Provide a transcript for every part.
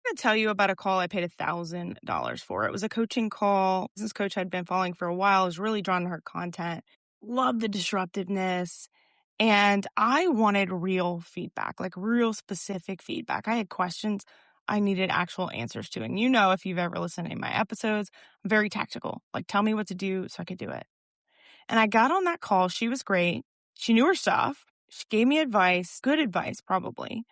going to tell you about a call I paid $1,000 for. It was a coaching call. Business coach I'd been following for a while. I was really drawn to her content. Loved the disruptiveness. And I wanted real feedback, like real specific feedback. I had questions I needed actual answers to. And if you've ever listened to my episodes, I'm very tactical. Like, tell me what to do so I could do it. And I got on that call. She was great. She knew her stuff. She gave me advice, good advice, probably.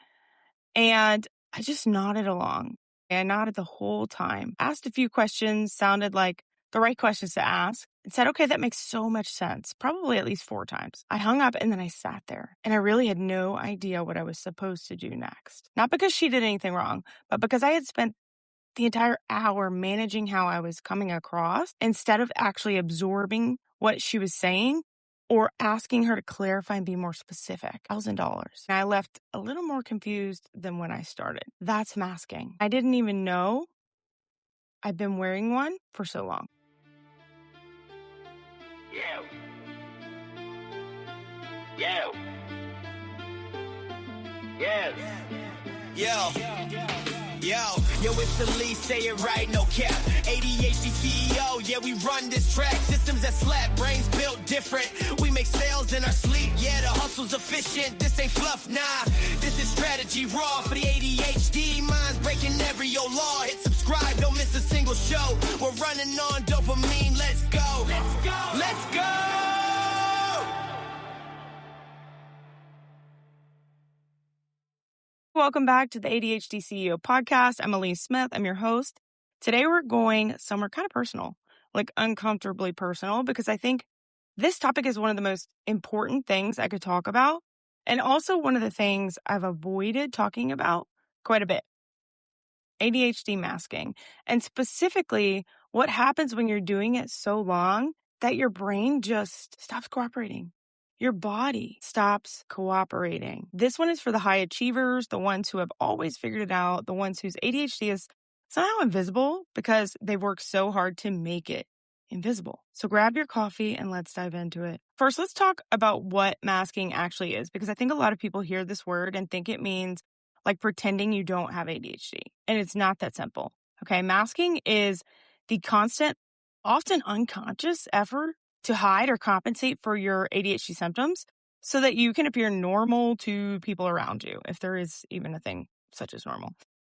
And I just nodded along. I nodded the whole time, asked a few questions, sounded like the right questions to ask, and said, okay, that makes so much sense, probably at least 4 times. I hung up and then I sat there and I really had no idea what I was supposed to do next. Not because she did anything wrong, but because I had spent the entire hour managing how I was coming across instead of actually absorbing what she was saying or asking her to clarify and be more specific. $1,000. And I left a little more confused than when I started. That's masking. I didn't even know I've been wearing one for so long. Yo. Yo. Yes. Yo, it's Alyece, say it right, no cap. ADHD CEO, yeah, we run this track. Systems that slap, brains built different. We make sales in our sleep, yeah, the hustle's efficient. This ain't fluff, nah, this is strategy raw for the ADHD. Minds breaking every law. Hit subscribe, don't miss a single show. We're running on dopamine, let's go. Let's go. Let's go. Welcome back to the ADHD CEO podcast. I'm Alyece Smith. I'm your host. Today we're going somewhere kind of personal, like uncomfortably personal, because I think this topic is one of the most important things I could talk about, and also one of the things I've avoided talking about quite a bit. ADHD masking, and specifically what happens when you're doing it so long that your brain just stops cooperating. Your body stops cooperating. This one is for the high achievers, the ones who have always figured it out, the ones whose ADHD is somehow invisible because they've worked so hard to make it invisible. So grab your coffee and let's dive into it. First, let's talk about what masking actually is, because I think a lot of people hear this word and think it means like pretending you don't have ADHD. And it's not that simple. Okay, masking is the constant, often unconscious effort to hide or compensate for your ADHD symptoms so that you can appear normal to people around you, if there is even a thing such as normal.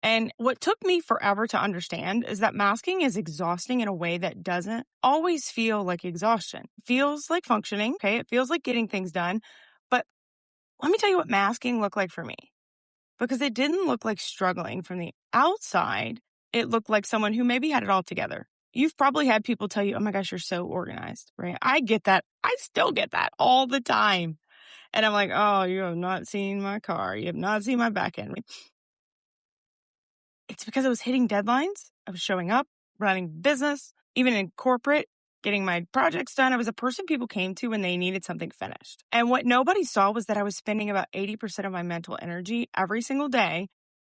And what took me forever to understand is that masking is exhausting in a way that doesn't always feel like exhaustion. It feels like functioning, okay? It feels like getting things done. But let me tell you what masking looked like for me, because it didn't look like struggling from the outside. It looked like someone who maybe had it all together. You've probably had people tell you, oh my gosh, you're so organized, right? I get that. I still get that all the time. And I'm like, oh, you have not seen my car. You have not seen my back end. It's because I was hitting deadlines. I was showing up, running business, even in corporate, getting my projects done. I was a person people came to when they needed something finished. And what nobody saw was that I was spending about 80% of my mental energy every single day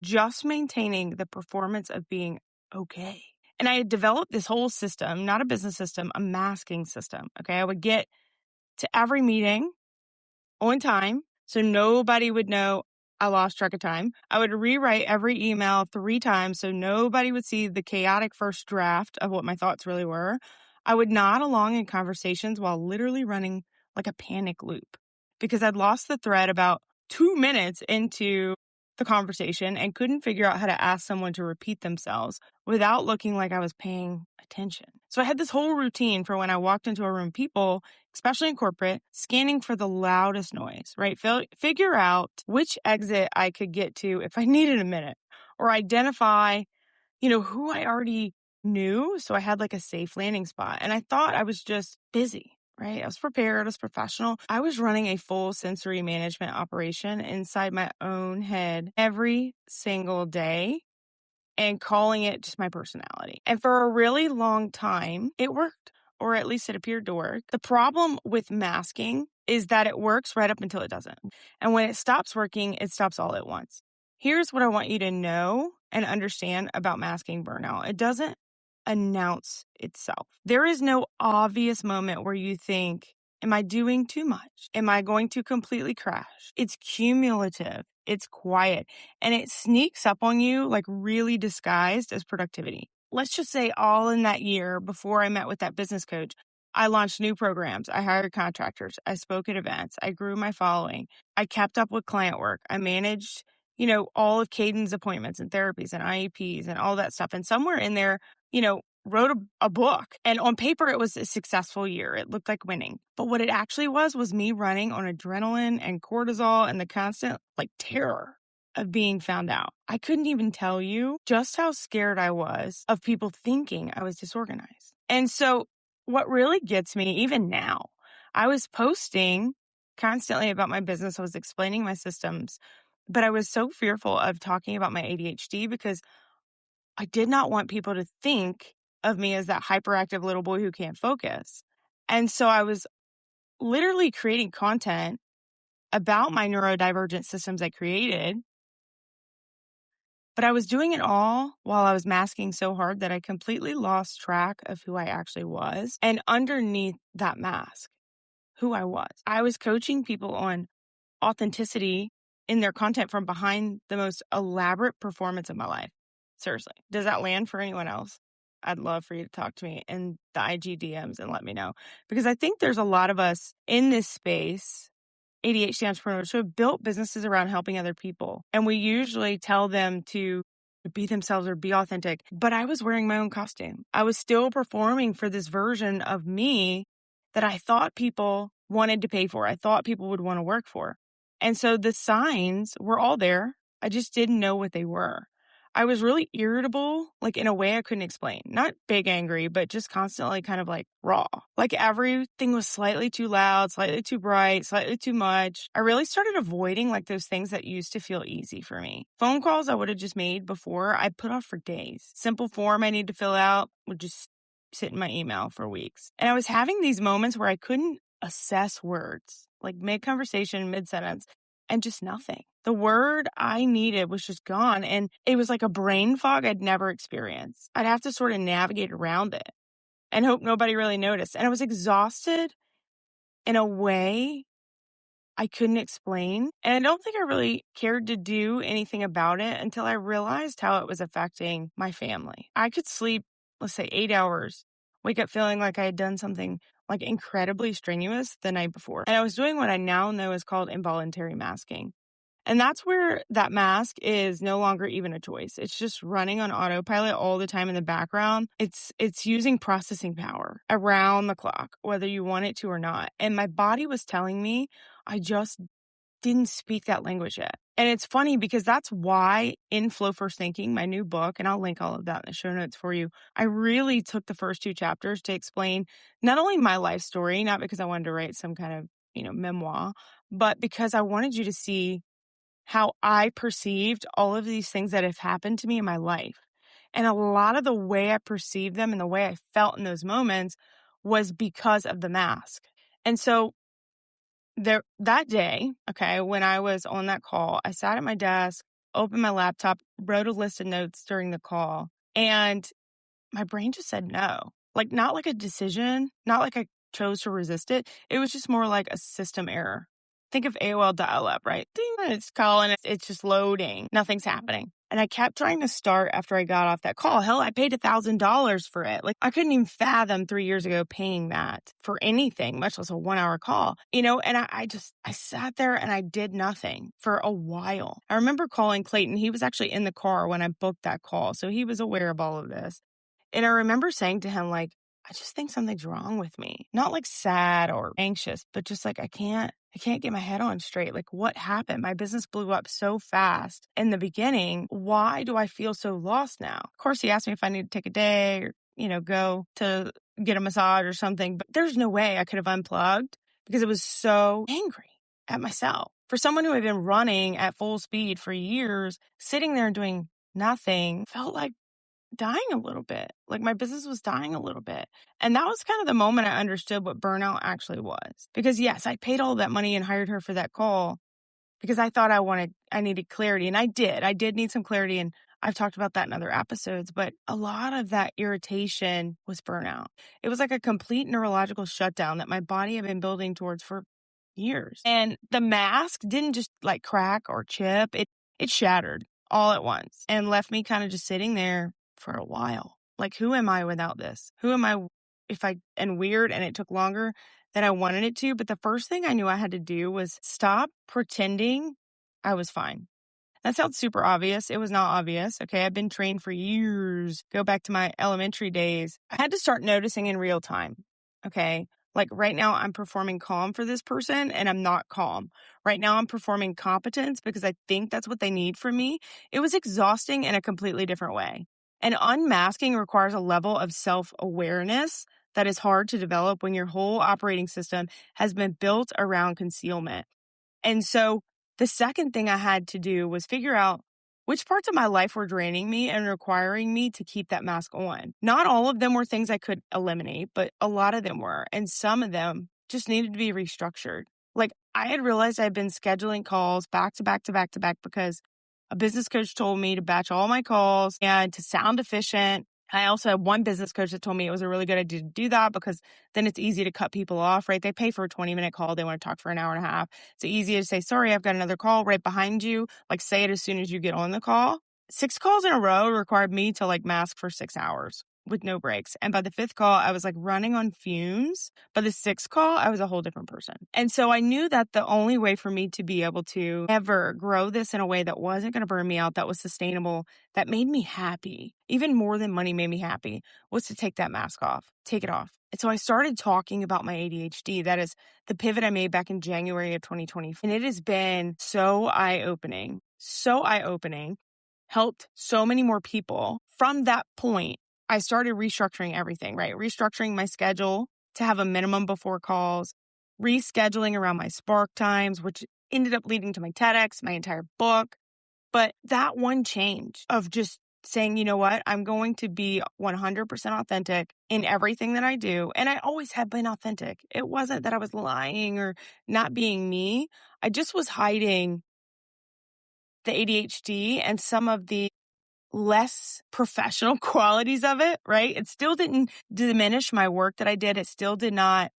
just maintaining the performance of being okay. And I had developed this whole system, not a business system, a masking system. Okay. I would get to every meeting on time so nobody would know I lost track of time. I would rewrite every email 3 times so nobody would see the chaotic first draft of what my thoughts really were. I would nod along in conversations while literally running like a panic loop because I'd lost the thread about 2 minutes into the conversation and couldn't figure out how to ask someone to repeat themselves without looking like I was paying attention. So I had this whole routine for when I walked into a room, people, especially in corporate, scanning for the loudest noise, right? Figure out which exit I could get to if I needed a minute, or identify, who I already knew. So I had like a safe landing spot. And I thought I was just busy. Right? I was prepared, I was professional. I was running a full sensory management operation inside my own head every single day and calling it just my personality. And for a really long time, it worked, or at least it appeared to work. The problem with masking is that it works right up until it doesn't. And when it stops working, it stops all at once. Here's what I want you to know and understand about masking burnout. It doesn't announce itself. There is no obvious moment where you think, am I doing too much? Am I going to completely crash? It's cumulative. It's quiet and it sneaks up on you like really disguised as productivity. Let's just say all in that year before I met with that business coach, I launched new programs. I hired contractors. I spoke at events. I grew my following. I kept up with client work. I managed, all of Caden's appointments and therapies and IEPs and all that stuff. And somewhere in there, wrote a book. And on paper, it was a successful year. It looked like winning. But what it actually was me running on adrenaline and cortisol and the constant terror of being found out. I couldn't even tell you just how scared I was of people thinking I was disorganized. And so what really gets me, even now, I was posting constantly about my business. I was explaining my systems, but I was so fearful of talking about my ADHD because I did not want people to think of me as that hyperactive little boy who can't focus. And so I was literally creating content about my neurodivergent systems I created, but I was doing it all while I was masking so hard that I completely lost track of who I actually was. And underneath that mask, who I was coaching people on authenticity in their content from behind the most elaborate performance of my life. Seriously. Does that land for anyone else? I'd love for you to talk to me in the IG DMs and let me know. Because I think there's a lot of us in this space, ADHD entrepreneurs, who have built businesses around helping other people. And we usually tell them to be themselves or be authentic. But I was wearing my own costume. I was still performing for this version of me that I thought people wanted to pay for. I thought people would want to work for. And so the signs were all there. I just didn't know what they were. I was really irritable, in a way I couldn't explain. Not big angry, but just constantly kind of raw. Everything was slightly too loud, slightly too bright, slightly too much. I really started avoiding those things that used to feel easy for me. Phone calls I would have just made before, I put off for days. Simple form I need to fill out would just sit in my email for weeks. And I was having these moments where I couldn't assess words, mid-conversation, mid-sentence, and just nothing. The word I needed was just gone. And it was like a brain fog I'd never experienced. I'd have to sort of navigate around it and hope nobody really noticed. And I was exhausted in a way I couldn't explain. And I don't think I really cared to do anything about it until I realized how it was affecting my family. I could sleep, let's say 8 hours, wake up feeling like I had done something incredibly strenuous the night before. And I was doing what I now know is called involuntary masking. And that's where that mask is no longer even a choice. It's just running on autopilot all the time in the background. It's using processing power around the clock, whether you want it to or not. And my body was telling me I just didn't speak that language yet. And it's funny because that's why in Flow First Thinking, my new book, and I'll link all of that in the show notes for you, I really took the first 2 chapters to explain not only my life story, not because I wanted to write some kind of, memoir, but because I wanted you to see how I perceived all of these things that have happened to me in my life. And a lot of the way I perceived them and the way I felt in those moments was because of the mask. And so that day, when I was on that call, I sat at my desk, opened my laptop, wrote a list of notes during the call, and my brain just said no. Not like a decision, not like I chose to resist it. It was just more like a system error. Think of AOL dial-up, right? Ding, it's calling, it's just loading. Nothing's happening. And I kept trying to start after I got off that call. Hell, I paid $1,000 for it. I couldn't even fathom 3 years ago paying that for anything, much less a 1-hour call. And I sat there and I did nothing for a while. I remember calling Clayton. He was actually in the car when I booked that call, so he was aware of all of this. And I remember saying to him, I just think something's wrong with me. Not sad or anxious, but just I can't get my head on straight. What happened? My business blew up so fast in the beginning. Why do I feel so lost now? Of course, he asked me if I need to take a day or, go to get a massage or something, but there's no way I could have unplugged because I was so angry at myself. For someone who had been running at full speed for years, sitting there and doing nothing felt like dying a little bit. My business was dying a little bit. And that was kind of the moment I understood what burnout actually was. Because yes, I paid all that money and hired her for that call because I thought I needed clarity. And I did need some clarity. And I've talked about that in other episodes, but a lot of that irritation was burnout. It was like a complete neurological shutdown that my body had been building towards for years. And the mask didn't just like crack or chip. It shattered all at once and left me kind of just sitting there for a while. Like, who am I without this? Who am I and weird, and it took longer than I wanted it to. But the first thing I knew I had to do was stop pretending I was fine. That sounds super obvious. It was not obvious. Okay. I've been trained for years. Go back to my elementary days. I had to start noticing in real time. Okay. Like right now I'm performing calm for this person and I'm not calm. Right now I'm performing competence because I think that's what they need from me. It was exhausting in a completely different way. And unmasking requires a level of self-awareness that is hard to develop when your whole operating system has been built around concealment. And so the second thing I had to do was figure out which parts of my life were draining me and requiring me to keep that mask on. Not all of them were things I could eliminate, but a lot of them were. And some of them just needed to be restructured. Like I had realized I'd been scheduling calls back to back to back to back because a business coach told me to batch all my calls and to sound efficient. I also had one business coach that told me it was a really good idea to do that because then it's easy to cut people off, right? They pay for a 20-minute call. They want to talk for an hour and a half. It's easy to say, sorry, I've got another call right behind you. Like say it as soon as you get on the call. 6 calls in a row required me to like mask for 6 hours with no breaks. And by the 5th call, I was like running on fumes. By the 6th call, I was a whole different person. And so I knew that the only way for me to be able to ever grow this in a way that wasn't going to burn me out, that was sustainable, that made me happy, even more than money made me happy, was to take that mask off, take it off. And so I started talking about my ADHD. That is the pivot I made back in January of 2020. And it has been so eye-opening, helped so many more people. From that point, I started restructuring everything, right? Restructuring my schedule to have a minimum before calls, rescheduling around my Spark times, which ended up leading to my TEDx, my entire book. But that one change of just saying, you know what, I'm going to be 100% authentic in everything that I do. And I always have been authentic. It wasn't that I was lying or not being me. I just was hiding the ADHD and some of the less professional qualities of it, right? It still didn't diminish my work that I did. It still did not,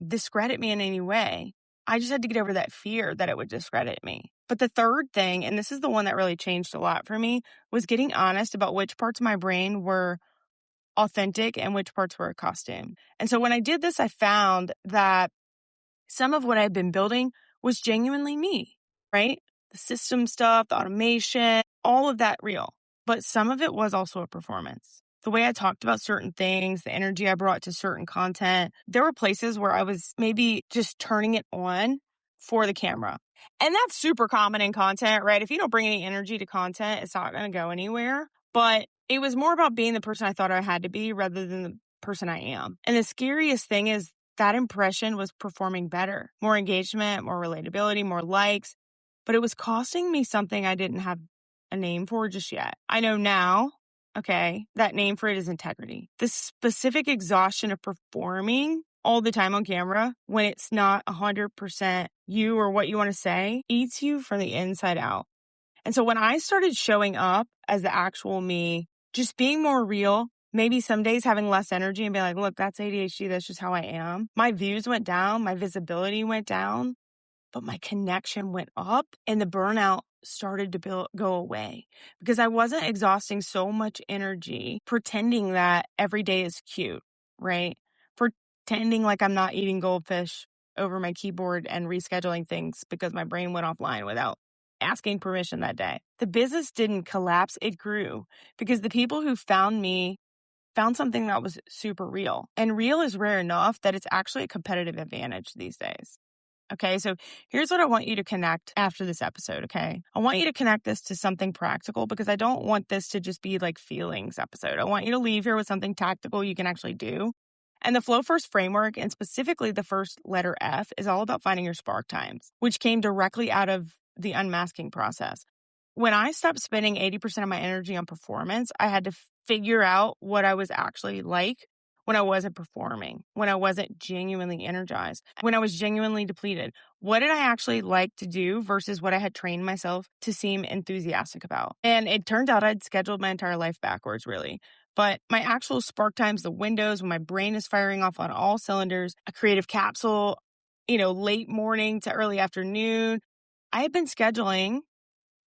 discredit me in any way. I just had to get over that fear that it would discredit me. But the third thing, and this is the one that really changed a lot for me, was getting honest about which parts of my brain were authentic and which parts were a costume. And so when I did this, I found that some of what I've been building was genuinely me, right? The system stuff, the automation, all of that real. But some of it was also a performance. The way I talked about certain things, the energy I brought to certain content, there were places where I was maybe just turning it on for the camera. And that's super common in content, right? If you don't bring any energy to content, it's not going to go anywhere. But it was more about being the person I thought I had to be rather than the person I am. And the scariest thing is that impression was performing better, more engagement, more relatability, more likes. But it was costing me something I didn't have a name for just yet. I know now, okay, that name for it is integrity. The specific exhaustion of performing all the time on camera when it's not 100% you or what you want to say eats you from the inside out. And so when I started showing up as the actual me, just being more real, maybe some days having less energy and be like, look, that's ADHD. That's just how I am. My views went down. My visibility went down. But my connection went up and the burnout started to go away because I wasn't exhausting so much energy pretending that every day is cute, right? Pretending like I'm not eating goldfish over my keyboard and rescheduling things because my brain went offline without asking permission that day. The business didn't collapse. It grew because the people who found me found something that was super real. And real is rare enough that it's actually a competitive advantage these days. Okay, so here's what I want you to connect after this episode, okay? I want you to connect this to something practical because I don't want this to just be like feelings episode. I want you to leave here with something tactical you can actually do. And the Flow First framework, and specifically the first letter F, is all about finding your spark times, which came directly out of the unmasking process. When I stopped spending 80% of my energy on performance, I had to figure out what I was actually like when I wasn't performing, when I wasn't genuinely energized, when I was genuinely depleted. What did I actually like to do versus what I had trained myself to seem enthusiastic about? And it turned out I'd scheduled my entire life backwards, really. But my actual spark times, the windows when my brain is firing off on all cylinders, a creative capsule late morning to early afternoon. I had been scheduling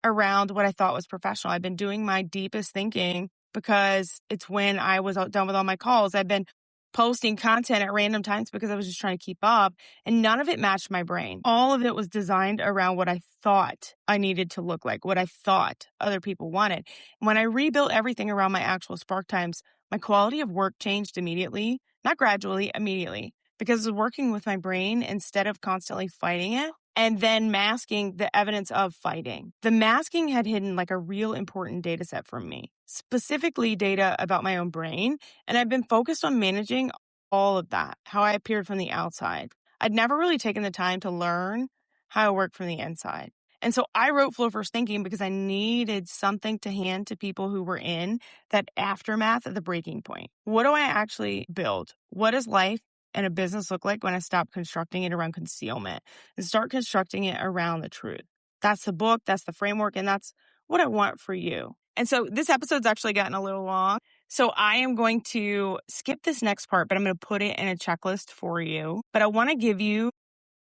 around what I thought was professional. I've been doing my deepest thinking because it's when I was done with all my calls. I've been posting content at random times because I was just trying to keep up, and none of it matched my brain. All of it was designed around what I thought I needed to look like, what I thought other people wanted. And when I rebuilt everything around my actual spark times, my quality of work changed immediately, not gradually, immediately, because I was working with my brain instead of constantly fighting it and then masking the evidence of fighting. The masking had hidden like a real important data set from me, specifically data about my own brain. And I've been focused on managing all of that, how I appeared from the outside. I'd never really taken the time to learn how I work from the inside. And so I wrote Flow First Thinking because I needed something to hand to people who were in that aftermath of the breaking point. What do I actually build? What does life and a business look like when I stop constructing it around concealment and start constructing it around the truth? That's the book, that's the framework, and that's what I want for you. And so this episode's actually gotten a little long. So I am going to skip this next part, but I'm going to put it in a checklist for you. But I want to give you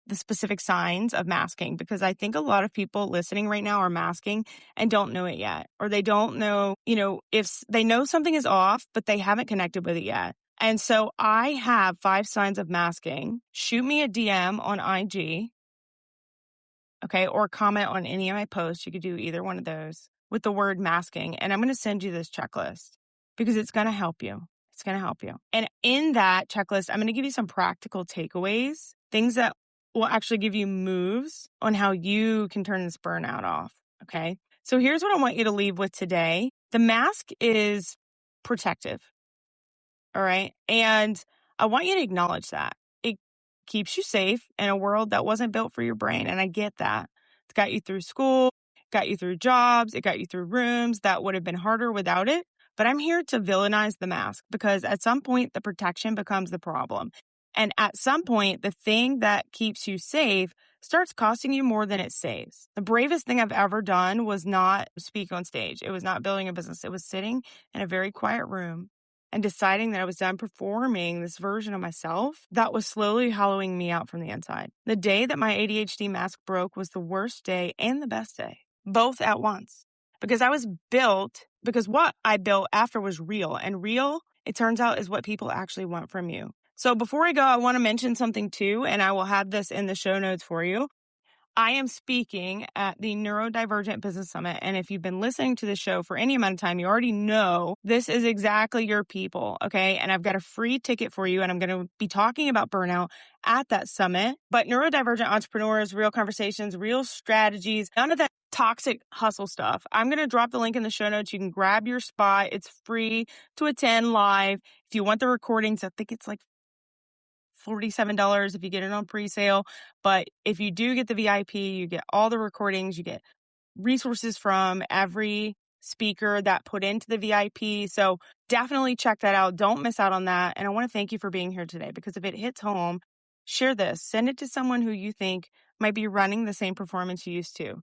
the specific signs of masking, because I think a lot of people listening right now are masking and don't know it yet, or they don't know, if they know something is off, but they haven't connected with it yet. And so I have 5 signs of masking. Shoot me a DM on IG, okay, or comment on any of my posts. You could do either one of those with the word masking. And I'm going to send you this checklist because it's going to help you. It's going to help you. And in that checklist, I'm going to give you some practical takeaways, things that will actually give you moves on how you can turn this burnout off. Okay. So here's what I want you to leave with today. The mask is protective. All right. And I want you to acknowledge that. It keeps you safe in a world that wasn't built for your brain. And I get that. It's got you through school, got you through jobs, it got you through rooms that would have been harder without it. But I'm here to villainize the mask because at some point, the protection becomes the problem. And at some point, the thing that keeps you safe starts costing you more than it saves. The bravest thing I've ever done was not speak on stage. It was not building a business. It was sitting in a very quiet room and deciding that I was done performing this version of myself that was slowly hollowing me out from the inside. The day that my ADHD mask broke was the worst day and the best day, both at once. Because what I built after was real. And real, it turns out, is what people actually want from you. So before I go, I want to mention something too, and I will have this in the show notes for you. I am speaking at the Neurodivergent Business Summit. And if you've been listening to the show for any amount of time, you already know this is exactly your people. Okay. And I've got a free ticket for you. And I'm going to be talking about burnout at that summit. But neurodivergent entrepreneurs, real conversations, real strategies, none of that toxic hustle stuff. I'm going to drop the link in the show notes. You can grab your spot. It's free to attend live. If you want the recordings, I think it's like $47 if you get it on pre-sale. But if you do get the VIP, you get all the recordings, you get resources from every speaker that put into the VIP. So definitely check that out. Don't miss out on that. And I want to thank you for being here today, because if it hits home, share this. Send it to someone who you think might be running the same performance you used to.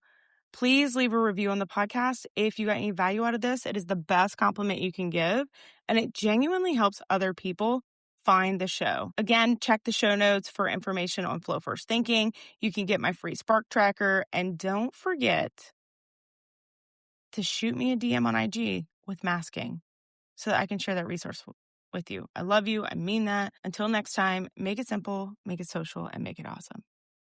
Please leave a review on the podcast. If you got any value out of this, it is the best compliment you can give. And it genuinely helps other people find the show. Again, check the show notes for information on Flow First Thinking. You can get my free Spark Tracker. And don't forget to shoot me a DM on IG with masking so that I can share that resource with you. I love you. I mean that. Until next time, make it simple, make it social, and make it awesome.